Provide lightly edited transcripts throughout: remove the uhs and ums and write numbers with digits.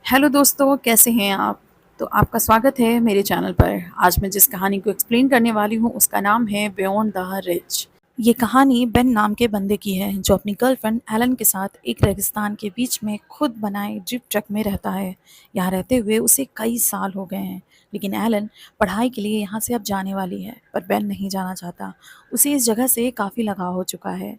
Hello दोस्तों, कैसे हैं आप? तो आपका स्वागत है मेरे चैनल पर। आज मैं जिस कहानी को एक्सप्लेन करने वाली हूँ उसका नाम है बियॉन्ड द रिच। ये कहानी बेन नाम के बंदे की है जो अपनी गर्लफ्रेंड एलन के साथ एक रेगिस्तान के बीच में खुद बनाए जिप ट्रक में रहता है। यहाँ रहते हुए उसे कई साल हो गए हैं, लेकिन एलन पढ़ाई के लिए यहाँ से अब जाने वाली है, पर बेन नहीं जाना चाहता। उसे इस जगह से काफ़ी लगाव हो चुका है।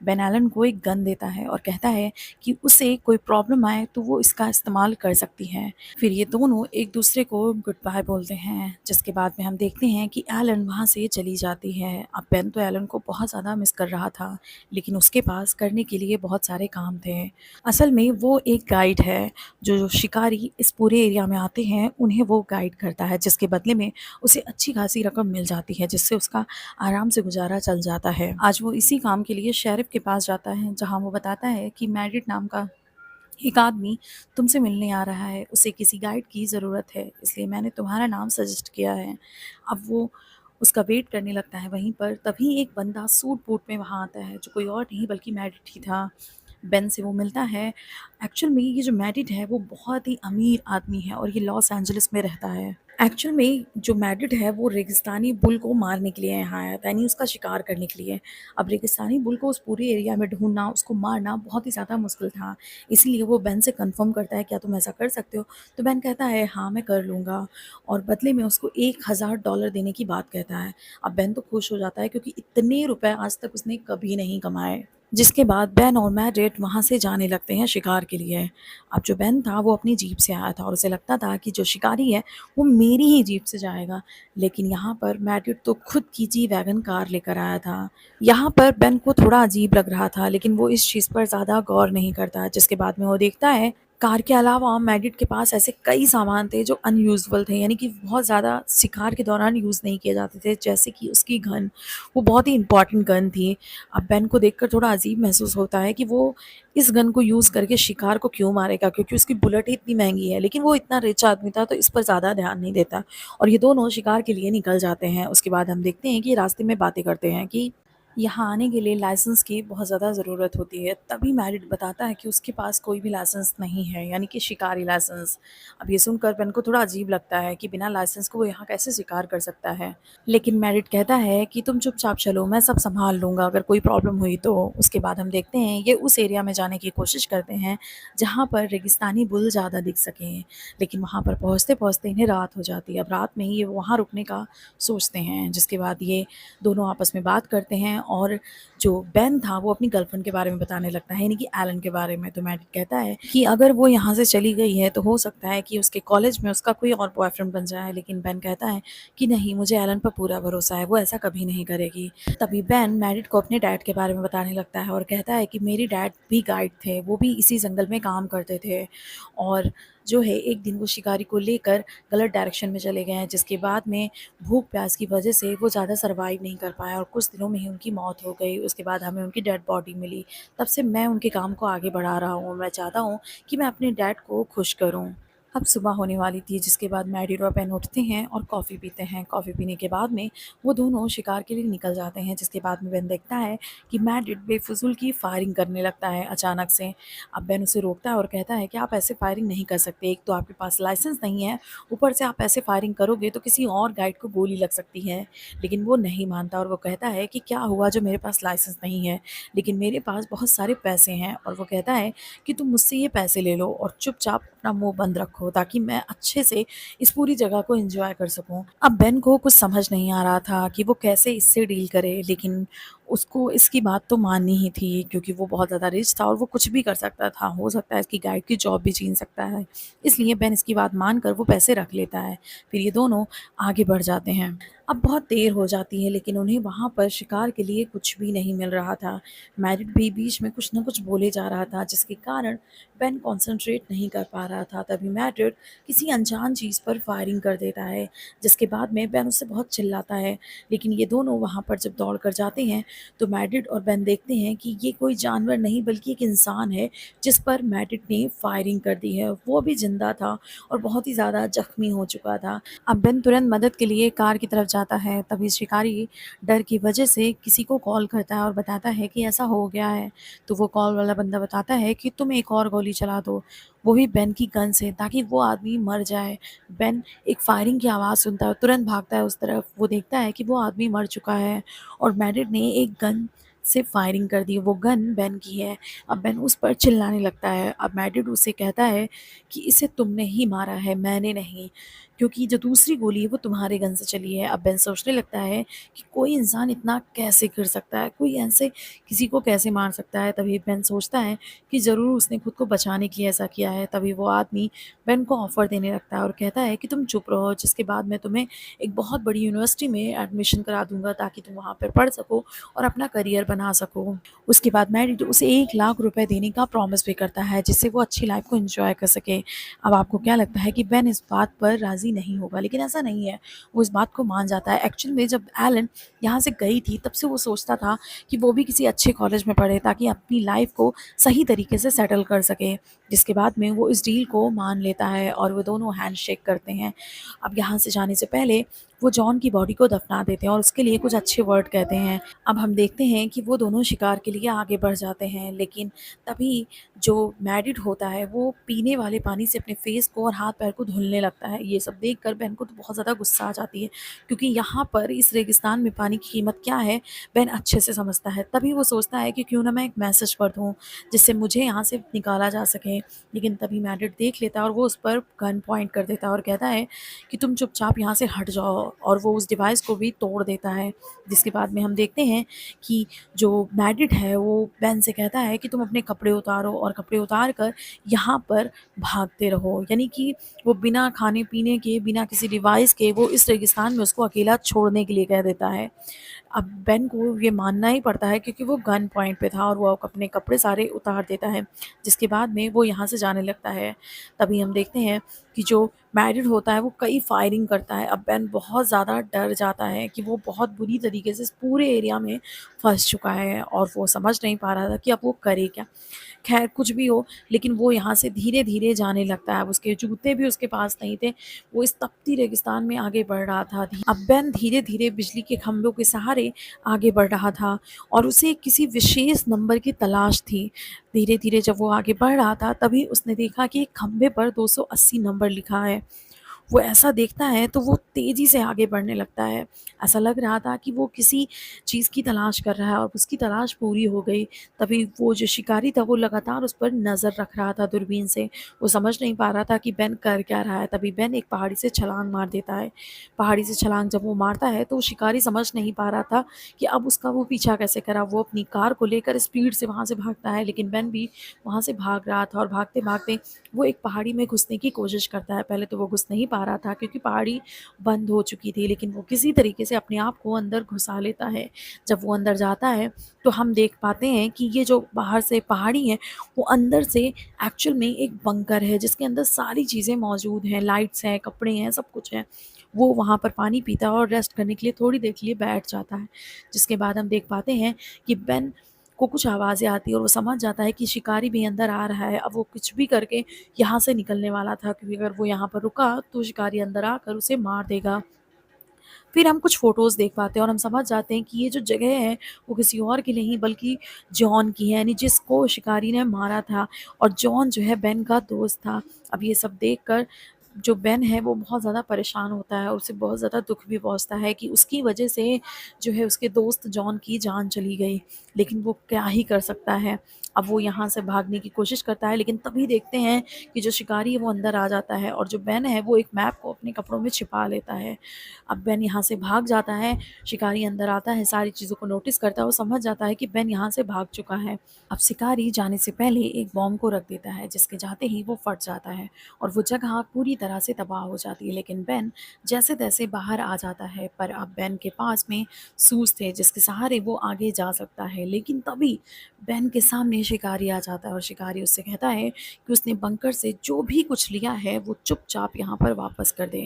बेन एलन को एक गन देता है और कहता है कि उसे कोई प्रॉब्लम आए तो वो इसका इस्तेमाल कर सकती है। फिर ये दोनों एक दूसरे को गुड बाय बोलते हैं, जिसके बाद में हम देखते हैं कि एलन वहाँ से चली जाती है। अब बेन तो एलन को बहुत ज़्यादा मिस कर रहा था, लेकिन उसके पास करने के लिए बहुत सारे काम थे। असल में वो एक गाइड है। जो शिकारी इस पूरे एरिया में आते हैं उन्हें वो गाइड करता है, जिसके बदले में उसे अच्छी खासी रकम मिल जाती है, जिससे उसका आराम से गुजारा चल जाता है। आज वो इसी काम के लिए शेरिफ के पास जाता है, जहाँ वो बताता है कि मैरिड नाम का एक आदमी तुमसे मिलने आ रहा है, उसे किसी गाइड की ज़रूरत है, इसलिए मैंने तुम्हारा नाम सजेस्ट किया है। अब वो उसका वेट करने लगता है वहीं पर। तभी एक बंदा सूट बूट में वहाँ आता है, जो कोई और नहीं बल्कि मैडिट ही था। बेन से वो मिलता है। एक्चुअल में ये जो मैडिट है वो बहुत ही अमीर आदमी है और ये लॉस एंजलिस में रहता है। एक्चुअल में जो मैडिट है वो रेगिस्तानी बुल को मारने के लिए यहाँ आया था, यानी उसका शिकार करने के लिए। अब रेगिस्तानी बुल को उस पूरे एरिया में ढूंढना, उसको मारना बहुत ही ज़्यादा मुश्किल था। इसीलिए वो बेन से कंफर्म करता है, क्या तुम ऐसा कर सकते हो? तो बेन कहता है हाँ मैं कर लूँगा, और बदले में उसको $1000 देने की बात कहता है। अब बेन तो खुश हो जाता है, क्योंकि इतने रुपए आज तक उसने कभी नहीं कमाए। जिसके बाद बेन और मैरिट वहाँ से जाने लगते हैं शिकार के लिए। अब जो बेन था वो अपनी जीप से आया था और उसे लगता था कि जो शिकारी है वो मेरी ही जीप से जाएगा, लेकिन यहाँ पर मैरिट तो खुद की जी वैगन कार लेकर आया था। यहाँ पर बेन को थोड़ा अजीब लग रहा था, लेकिन वो इस चीज़ पर ज़्यादा गौर नहीं करता। जिसके बाद में वो देखता है कार के अलावा मैडिट के पास ऐसे कई सामान थे जो अनयूजुअल थे, यानी कि बहुत ज़्यादा शिकार के दौरान यूज़ नहीं किए जाते थे, जैसे कि उसकी गन। वो बहुत ही इंपॉर्टेंट गन थी। अब बेन को देखकर थोड़ा अजीब महसूस होता है कि वो इस गन को यूज़ करके शिकार को क्यों मारेगा, क्योंकि उसकी बुलेट ही इतनी महंगी है। लेकिन वो इतना रिच आदमी था तो इस पर ज़्यादा ध्यान नहीं देता, और ये दोनों शिकार के लिए निकल जाते हैं। उसके बाद हम देखते हैं कि रास्ते में बातें करते हैं कि यहाँ आने के लिए लाइसेंस की बहुत ज़्यादा ज़रूरत होती है। तभी मैरिड बताता है कि उसके पास कोई भी लाइसेंस नहीं है, यानी कि शिकारी लाइसेंस। अब ये सुनकर बेन को थोड़ा अजीब लगता है कि बिना लाइसेंस को वो यहाँ कैसे शिकार कर सकता है। लेकिन मैरिड कहता है कि तुम चुपचाप चलो, मैं सब संभाल लूँगा अगर कोई प्रॉब्लम हुई तो। उसके बाद हम देखते हैं ये उस एरिया में जाने की कोशिश करते हैं जहाँ पर रेगिस्तानी बुल ज़्यादा दिख सकें, लेकिन वहाँ पर पहुँचते पहुँचते इन्हें रात हो जाती है। अब रात में ही ये वहाँ रुकने का सोचते हैं, जिसके बाद ये दोनों आपस में बात करते हैं, और जो बेन था वो अपनी गर्लफ्रेंड के बारे में बताने लगता है, यानी कि एलन के बारे में। तो मैट कहता है कि अगर वो यहाँ से चली गई है तो हो सकता है कि उसके कॉलेज में उसका कोई और बॉयफ्रेंड बन जाए, लेकिन बेन कहता है कि नहीं, मुझे एलन पर पूरा भरोसा है, वो ऐसा कभी नहीं करेगी। तभी बेन मैरिड को अपने डैड के बारे में बताने लगता है और कहता है कि मेरे डैड भी गाइड थे, वो भी इसी जंगल में काम करते थे, और जो है एक दिन वो शिकारी को लेकर गलत डायरेक्शन में चले गए हैं, जिसके बाद में भूख प्यास की वजह से वो ज़्यादा सर्वाइव नहीं कर पाया और कुछ दिनों में ही उनकी मौत हो गई। उसके बाद हमें उनकी डेड बॉडी मिली। तब से मैं उनके काम को आगे बढ़ा रहा हूँ। मैं चाहता हूँ कि मैं अपने डैड को खुश करूँ। अब सुबह होने वाली थी, जिसके बाद मैडी और बेन उठते हैं और कॉफ़ी पीते हैं। कॉफ़ी पीने के बाद में वो दोनों शिकार के लिए निकल जाते हैं, जिसके बाद में बेन देखता है कि मैडिड बेफिजूल की फायरिंग करने लगता है अचानक से। अब बेन उसे रोकता है और कहता है कि आप ऐसे फायरिंग नहीं कर सकते, एक तो आपके पास लाइसेंस नहीं है, ऊपर से आप ऐसे फायरिंग करोगे तो किसी और गाइड को गोली लग सकती है। लेकिन वो नहीं मानता और वो कहता है कि क्या हुआ जो मेरे पास लाइसेंस नहीं है, लेकिन मेरे पास बहुत सारे पैसे हैं। और वो कहता है कि तुम मुझसे ये पैसे ले लो और चुपचाप अपना मुंह बंद रखो, ताकि मैं अच्छे से इस पूरी जगह को एंजॉय कर सकूं। अब बेन को कुछ समझ नहीं आ रहा था कि वो कैसे इससे डील करे, लेकिन उसको इसकी बात तो माननी ही थी, क्योंकि वो बहुत ज़्यादा रिच था और वो कुछ भी कर सकता था। हो सकता है इसकी गाइड की जॉब भी छीन सकता है। इसलिए बेन इसकी बात मानकर वो पैसे रख लेता है। फिर ये दोनों आगे बढ़ जाते हैं। अब बहुत देर हो जाती है, लेकिन उन्हें वहाँ पर शिकार के लिए कुछ भी नहीं मिल रहा था। मैरिड भी बीच में कुछ न कुछ बोले जा रहा था, जिसके कारण बेन कॉन्सेंट्रेट नहीं कर पा रहा था। तभी मैरिड किसी अनजान चीज़ पर फायरिंग कर देता है, जिसके बाद में बेन उससे बहुत चिल्लाता है। लेकिन ये दोनों वहाँ पर जब दौड़ कर जाते हैं तो मैरिड और बेन देखते हैं कि ये कोई जानवर नहीं बल्कि एक इंसान है, जिस पर मैरिड ने फायरिंग कर दी है। वो भी जिंदा था और बहुत ही ज़्यादा जख्मी हो चुका था। अब बेन तुरंत मदद के लिए कार की तरफ जाता है। तभी शिकारी डर की वजह से किसी को कॉल करता है और बताता है कि ऐसा हो गया है। तो वो कॉल वाला बंदा बताता है कि तुम एक और गोली चला दो। वो भी बेन की गन से, ताकि वो आदमी मर जाए। बेन एक फायरिंग की आवाज़ सुनता है, तुरंत भागता है उस तरफ। वो देखता है कि वो आदमी मर चुका है और मैडिड ने एक गन से फायरिंग कर दी। वो गन बेन की है। अब बेन उस पर चिल्लाने लगता है। अब मैडिड उसे कहता है कि इसे तुमने ही मारा है, मैंने नहीं, क्योंकि जो दूसरी गोली है वो तुम्हारे गन से चली है। अब बेन सोचने लगता है कि कोई इंसान इतना कैसे कर सकता है, कोई ऐसे किसी को कैसे मार सकता है। तभी बेन सोचता है कि ज़रूर उसने खुद को बचाने के लिए ऐसा किया है। तभी वो आदमी बेन को ऑफ़र देने लगता है और कहता है कि तुम चुप रहो, जिसके बाद मैं तुम्हें एक बहुत बड़ी यूनिवर्सिटी में एडमिशन करा दूँगा, ताकि तुम वहाँ पर पढ़ सको और अपना करियर बना सको। उसके बाद मैरिड उसे 1 लाख रुपए देने का प्रॉमिस भी करता है, जिससे वो अच्छी लाइफ को एंजॉय कर सके। अब आपको क्या लगता है कि बेन इस बात पर राज़ी नहीं होगा? लेकिन ऐसा नहीं है, वो इस बात को मान जाता है। एक्चुअल में जब एलन यहाँ से गई थी, तब से वो सोचता था कि वो भी किसी अच्छे कॉलेज में पढ़े, ताकि अपनी लाइफ को सही तरीके से सेटल कर सके। जिसके बाद में वो इस डील को मान लेता है और वो दोनों हैंडशेक करते हैं। अब यहाँ से जाने से पहले वो जॉन की बॉडी को दफना देते हैं और उसके लिए कुछ अच्छे वर्ड कहते हैं। अब हम देखते हैं कि वो दोनों शिकार के लिए आगे बढ़ जाते हैं, लेकिन तभी जो मैरिड होता है वो पीने वाले पानी से अपने फेस को और हाथ पैर को धुलने लगता है। ये सब देखकर बेन को तो बहुत ज़्यादा गुस्सा आ जाती है, क्योंकि यहाँ पर इस रेगिस्तान में पानी की कीमत क्या है बेन अच्छे से समझता है। तभी वो सोचता है कि क्यों ना मैं एक मैसेज पढ़ दूँ जिससे मुझे यहाँ से निकाला जा सके। लेकिन तभी मैरिड देख लेता है और वो उस पर गन पॉइंट कर देता है और कहता है कि तुम चुपचाप यहाँ से हट जाओ, और वो उस डिवाइस को भी तोड़ देता है। जिसके बाद में हम देखते हैं कि जो मैरिड है वो बेन से कहता है कि तुम अपने कपड़े उतारो और कपड़े उतार कर यहाँ पर भागते रहो। यानी कि वो बिना खाने पीने के, बिना किसी डिवाइस के, वो इस रेगिस्तान में उसको अकेला छोड़ने के लिए कह देता है। अब बेन को ये मानना ही पड़ता है, क्योंकि वो गन पॉइंट पे था और वो अपने कपड़े सारे उतार देता है। जिसके बाद में वो यहाँ से जाने लगता है। तभी हम देखते हैं कि जो मैरिड होता है वो कई फायरिंग करता है। अब बेन बहुत ज़्यादा डर जाता है कि वो बहुत बुरी तरीके से इस पूरे एरिया में फंस चुका है और वो समझ नहीं पा रहा था कि अब वो करे क्या। खैर कुछ भी हो, लेकिन वो यहाँ से धीरे धीरे जाने लगता है। अब उसके जूते भी उसके पास नहीं थे। वो इस तपती रेगिस्तान में आगे बढ़ रहा था। अब बेन धीरे धीरे बिजली के खंभों के सहारे आगे बढ़ रहा था और उसे किसी विशेष नंबर की तलाश थी। धीरे धीरे जब वो आगे बढ़ रहा था, तभी उसने देखा कि एक खंभे पर 280 नंबर लिखा है। वो ऐसा देखता है तो वो तेज़ी से आगे बढ़ने लगता है। ऐसा लग रहा था कि वो किसी चीज़ की तलाश कर रहा है और उसकी तलाश पूरी हो गई। तभी वो जो शिकारी था वो लगातार उस पर नज़र रख रहा था दूरबीन से। वो समझ नहीं पा रहा था कि बेन कर क्या रहा है। तभी बेन एक पहाड़ी से छलांग मार देता है। पहाड़ी से छलांग जब वो मारता है तो शिकारी समझ नहीं पा रहा था कि अब उसका वो पीछा कैसे करा। वो अपनी कार को लेकर स्पीड से वहाँ से भागता है, लेकिन बेन भी वहाँ से भाग रहा था और भागते-भागते वो एक पहाड़ी में घुसने की कोशिश करता है। पहले तो वो घुस नहीं पा रहा था, क्योंकि पहाड़ी बंद हो चुकी थी, लेकिन वो किसी तरीके से अपने आप को अंदर घुसा लेता है। जब वो अंदर जाता है तो हम देख पाते हैं कि ये जो बाहर से पहाड़ी है, वो अंदर से एक्चुअल में एक बंकर है, जिसके अंदर सारी चीज़ें मौजूद हैं, लाइट्स हैं, कपड़े हैं, सब कुछ है। वो वहाँ पर पानी पीता है और रेस्ट करने के लिए थोड़ी देर के लिए बैठ जाता है। जिसके बाद हम देख पाते हैं कि बेन को कुछ आवाज़ें आती हैं और वो समझ जाता है कि शिकारी भी अंदर आ रहा है। अब वो कुछ भी करके यहाँ से निकलने वाला था, क्योंकि अगर वो यहाँ पर रुका तो शिकारी अंदर आकर उसे मार देगा। फिर हम कुछ फ़ोटोज़ देख पाते हैं और हम समझ जाते हैं कि ये जो जगह है वो किसी और की नहीं बल्कि जॉन की है, यानी जिसको शिकारी ने मारा था। और जॉन जो है बेन का दोस्त था। अब ये सब देखकर जो बेन है वो बहुत ज़्यादा परेशान होता है और उसे बहुत ज़्यादा दुःख भी पहुँचता है कि उसकी वजह से जो है उसके दोस्त जॉन की जान चली गई। लेकिन वो क्या ही कर सकता है। अब वो यहाँ से भागने की कोशिश करता है, लेकिन तभी देखते हैं कि जो शिकारी है वो अंदर आ जाता है और जो बेन है वो एक मैप को अपने कपड़ों में छिपा लेता है। अब बेन यहाँ से भाग जाता है, शिकारी अंदर आता है, सारी चीज़ों को नोटिस करता है, वो समझ जाता है कि बेन यहाँ से भाग चुका है। अब शिकारी जाने से पहले एक बॉम्ब को रख देता है, जिसके जाते ही वो फट जाता है और वो जगह पूरी तरह से तबाह हो जाती है। लेकिन बेन जैसे-तैसे बाहर आ जाता है, पर अब बेन के पास में सूज़ थे, जिसके सहारे वो आगे जा सकता है। लेकिन तभी बेन के सामने शिकारी आ जाता है और शिकारी उससे कहता है कि उसने बंकर से जो भी कुछ लिया है, वो चुपचाप यहाँ पर वापस कर दे।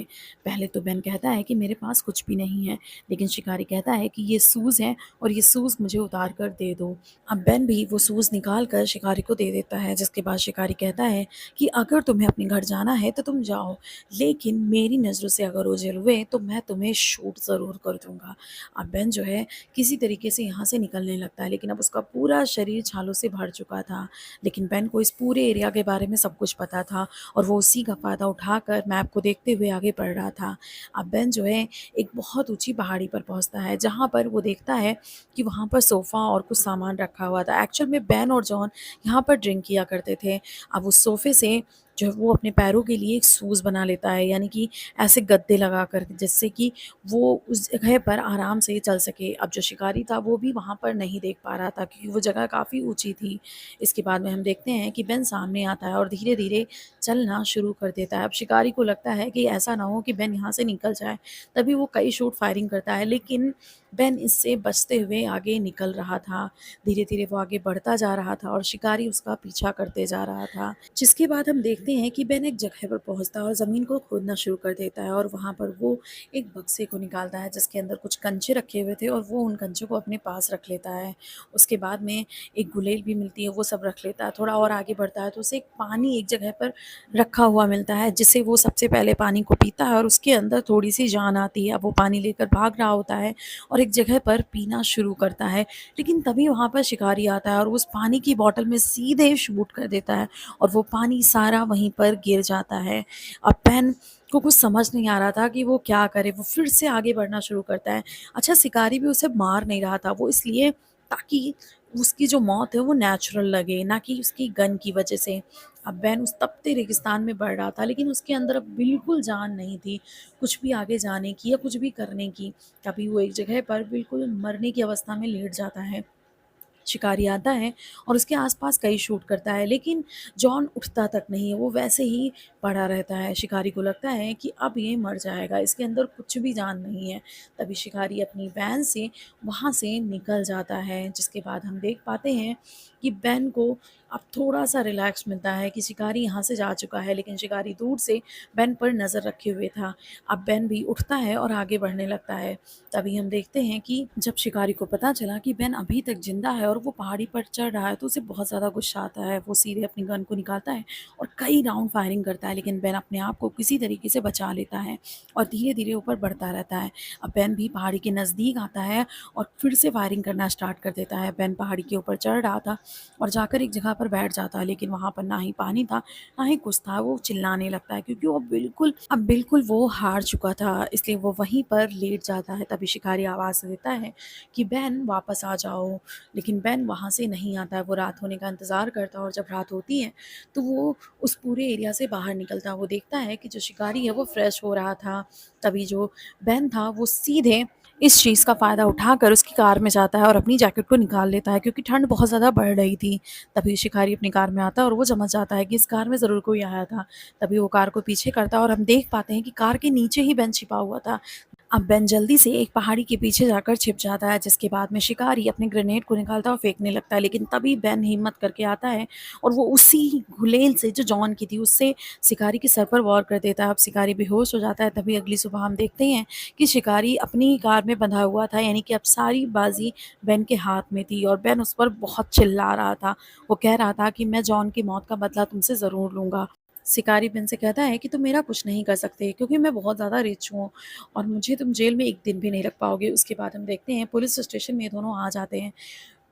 पहले तो बेन कहता है कि मेरे पास कुछ भी नहीं है, लेकिन शिकारी कहता है कि ये सूज़ हैं और ये सूज़ मुझे उतार कर दे दो। अब बेन भी वो सूज़ निकाल कर शिकारी को दे देता है, जिसके बाद शिकारी कहता है कि अगर तुम्हें अपने घर जाना है तो तुम जाओ, जाओ, लेकिन मेरी नज़रों से अगर ओझल हुए तो मैं तुम्हें शूट ज़रूर कर दूँगा। अब बेन जो है किसी तरीके से यहाँ से निकलने लगता है, लेकिन अब उसका पूरा शरीर छालों से भर चुका था। लेकिन बेन को इस पूरे एरिया के बारे में सब कुछ पता था और वो उसी का फ़ायदा उठाकर मैप को देखते हुए आगे बढ़ रहा था। अब बेन जो है एक बहुत ऊँची पहाड़ी पर पहुँचता है, जहाँ पर वो देखता है कि वहाँ पर सोफ़ा और कुछ सामान रखा हुआ था। एक्चुअल में बेन और जॉन यहाँ पर ड्रिंक किया करते थे। अब उस सोफ़े से जो है वो अपने पैरों के लिए एक शूज़ बना लेता है, यानी कि ऐसे गद्दे लगा कर, जिससे कि वो उस जगह पर आराम से चल सके। अब जो शिकारी था वो भी वहाँ पर नहीं देख पा रहा था, क्योंकि वो जगह काफ़ी ऊँची थी। इसके बाद में हम देखते हैं कि बेन सामने आता है और धीरे-धीरे चलना शुरू कर देता है। अब शिकारी को लगता है कि ऐसा ना हो कि बेन यहाँ से निकल जाए, तभी वो कई शॉट फायरिंग करता है, लेकिन बेन इससे बचते हुए आगे निकल रहा था। धीरे-धीरे वो आगे बढ़ता जा रहा था और शिकारी उसका पीछा करते जा रहा था। जिसके बाद हम देखते हैं कि बेन एक जगह पर पहुँचता है और ज़मीन को खोदना शुरू कर देता है, और वहाँ पर वो एक बक्से को निकालता है जिसके अंदर कुछ कंचे रखे हुए थे, और वो उन कंचों को अपने पास रख लेता है। उसके बाद में एक गुलेल भी मिलती है, वो सब रख लेता है। थोड़ा और आगे बढ़ता है तो उसे एक पानी एक जगह पर रखा हुआ मिलता है, जिससे वो सबसे पहले पानी को पीता है और उसके अंदर थोड़ी-सी जान आती है। अब वो पानी लेकर भाग रहा होता है और एक जगह पर पीना शुरू करता है, लेकिन तभी वहाँ पर शिकारी आता है और उस पानी की बॉटल में सीधे शूट कर देता है और वो पानी सारा वहीं पर गिर जाता है। अब पेन को कुछ समझ नहीं आ रहा था कि वो क्या करे, वो फिर से आगे बढ़ना शुरू करता है। अच्छा, शिकारी भी उसे मार नहीं रहा था, वो इसलिए ताकि उसकी जो मौत है वो नेचुरल लगे, ना कि उसकी गन की वजह से। अब बैन उस तपते रेगिस्तान में बढ़ रहा था, लेकिन उसके अंदर अब बिल्कुल जान नहीं थी, कुछ भी आगे जाने की या कुछ भी करने की। तभी वो एक जगह पर बिल्कुल मरने की अवस्था में लेट जाता है। शिकारी आता है और उसके आसपास कई शूट करता है, लेकिन जॉन उठता तक नहीं है, वो वैसे ही पड़ा रहता है। शिकारी को लगता है कि अब ये मर जाएगा, इसके अंदर कुछ भी जान नहीं है। तभी शिकारी अपनी वैन से वहाँ से निकल जाता है, जिसके बाद हम देख पाते हैं कि बैन को अब थोड़ा-सा रिलैक्स मिलता है कि शिकारी यहाँ से जा चुका है, लेकिन शिकारी दूर से बैन पर नज़र रखे हुए था। अब बैन भी उठता है और आगे बढ़ने लगता है। तभी हम देखते हैं कि जब शिकारी को पता चला कि बेन अभी तक ज़िंदा है और वो पहाड़ी पर चढ़ रहा है, तो उसे बहुत ज़्यादा गुस्सा आता है। वो सीधे अपनी गन को निकालता है और कई राउंड फायरिंग करता है, लेकिन बेन अपने आप को किसी तरीके से बचा लेता है और धीरे-धीरे ऊपर बढ़ता रहता है। अब बेन भी पहाड़ी के नज़दीक आता है और फिर से फायरिंग करना स्टार्ट कर देता है। बेन पहाड़ी के ऊपर चढ़ रहा था और जाकर एक जगह पर बैठ जाता है, लेकिन वहाँ पर ना ही पानी था, ना ही कुछ था। वो चिल्लाने लगता है, क्योंकि वो बिल्कुल वो हार चुका था, इसलिए वो वहीं पर लेट जाता है। तभी शिकारी आवाज़ देता है कि बेन वापस आ जाओ, लेकिन बेन वहाँ से नहीं आता है। वो रात होने का इंतज़ार करता है और जब रात होती है तो वो उस पूरे एरिया से बाहर निकलता है। वो देखता है कि जो शिकारी है वो फ्रेश हो रहा था। तभी जो बेन था वो सीधे इस चीज़ का फ़ायदा उठाकर उसकी कार में जाता है और अपनी जैकेट को निकाल लेता है, क्योंकि ठंड बहुत ज़्यादा बढ़ रही थी। तभी शिकारी अपनी कार में आता है और वो समझ जाता है कि इस कार में ज़रूर कोई आया था। तभी वो कार को पीछे करता है और हम देख पाते हैं कि कार के नीचे ही बेन छिपा हुआ था। अब बेन जल्दी से एक पहाड़ी के पीछे जाकर छिप जाता है, जिसके बाद में शिकारी अपने ग्रेनेड को निकालता है और फेंकने लगता है, लेकिन तभी बेन हिम्मत करके आता है और वो उसी गुलेल से जो जॉन की थी उससे शिकारी के सर पर वार कर देता है। अब शिकारी बेहोश हो जाता है। तभी अगली सुबह हम देखते हैं कि शिकारी अपनी ही कार में बंधा हुआ था, यानी कि अब सारी बाजी बेन के हाथ में थी और बेन उस पर बहुत चिल्ला रहा था। वो कह रहा था कि मैं जॉन की मौत का बदला तुमसे ज़रूर लूँगा। शिकारी बेन से कहता है कि तुम मेरा कुछ नहीं कर सकते, क्योंकि मैं बहुत ज़्यादा रिच हूँ और मुझे तुम जेल में एक दिन भी नहीं रख पाओगे। उसके बाद हम देखते हैं पुलिस स्टेशन में ये दोनों आ जाते हैं,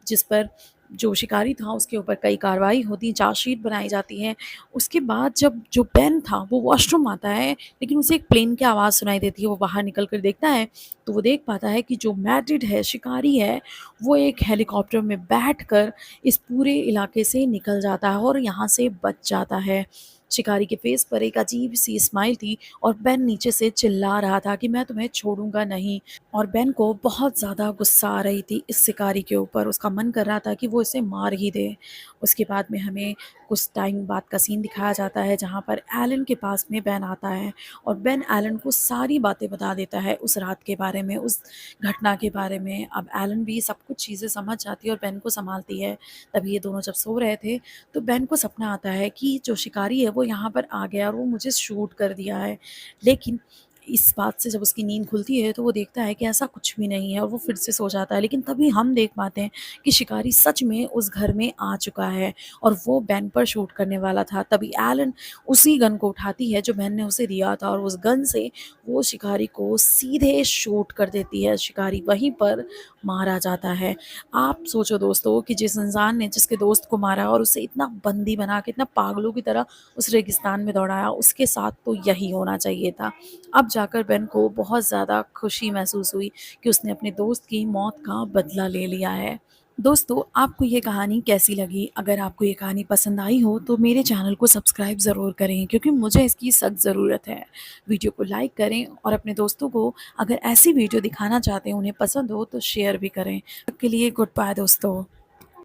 जिस पर जो शिकारी था उसके ऊपर कई कार्रवाई होती, चार्जशीट बनाई जाती है। उसके बाद जब जो बेन था वो वॉशरूम आता है, लेकिन उसे एक प्लेन की आवाज़ सुनाई देती है। वो बाहर निकल कर देखता है तो वो देख पाता है कि जो मैड्रिड है, शिकारी है, वो एक हेलीकॉप्टर में बैठकर इस पूरे इलाके से निकल जाता है और यहाँ से बच जाता है। शिकारी के फेस पर एक अजीब-सी स्माइल थी और बेन नीचे से चिल्ला रहा था कि मैं तुम्हें छोड़ूँगा नहीं। और बेन को बहुत ज़्यादा गुस्सा आ रही थी इस शिकारी के ऊपर, उसका मन कर रहा था कि वो इसे मार ही दे। उसके बाद में हमें कुछ टाइम बाद का सीन दिखाया जाता है, जहाँ पर एलन के पास में बेन आता है और बेन एलन को सारी बातें बता देता है उस रात के बारे में, उस घटना के बारे में। अब एलन भी सब कुछ चीज़ें समझ जाती है और बेन को सँभालती है। तभी ये दोनों जब सो रहे थे तो बेन को सपना आता है कि जो शिकारी है वो यहाँ पर आ गया और वो मुझे शूट कर दिया है। लेकिन इस बात से जब उसकी नींद खुलती है तो वो देखता है कि ऐसा कुछ भी नहीं है और वो फिर से सो जाता है। लेकिन तभी हम देख पाते हैं कि शिकारी सच में उस घर में आ चुका है और वो बेन पर शूट करने वाला था। तभी एलन उसी गन को उठाती है जो बेन ने उसे दिया था और उस गन से वो शिकारी को सीधे शूट कर देती है। शिकारी वहीं पर मारा जाता है। आप सोचो दोस्तों कि जिस इंसान ने जिसके दोस्त को मारा और उसे इतना बंदी बना के इतना पागलों की तरह उस रेगिस्तान में दौड़ाया, उसके साथ तो यही होना चाहिए था। अब जाकर बेन को बहुत ज़्यादा खुशी महसूस हुई कि उसने अपने दोस्त की मौत का बदला ले लिया है। दोस्तों, आपको ये कहानी कैसी लगी? अगर आपको ये कहानी पसंद आई हो तो मेरे चैनल को सब्सक्राइब ज़रूर करें, क्योंकि मुझे इसकी सख्त ज़रूरत है। वीडियो को लाइक करें और अपने दोस्तों को अगर ऐसी वीडियो दिखाना चाहते हैं, उन्हें पसंद हो तो शेयर भी करें। तब तक के लिए गुड बाय दोस्तों।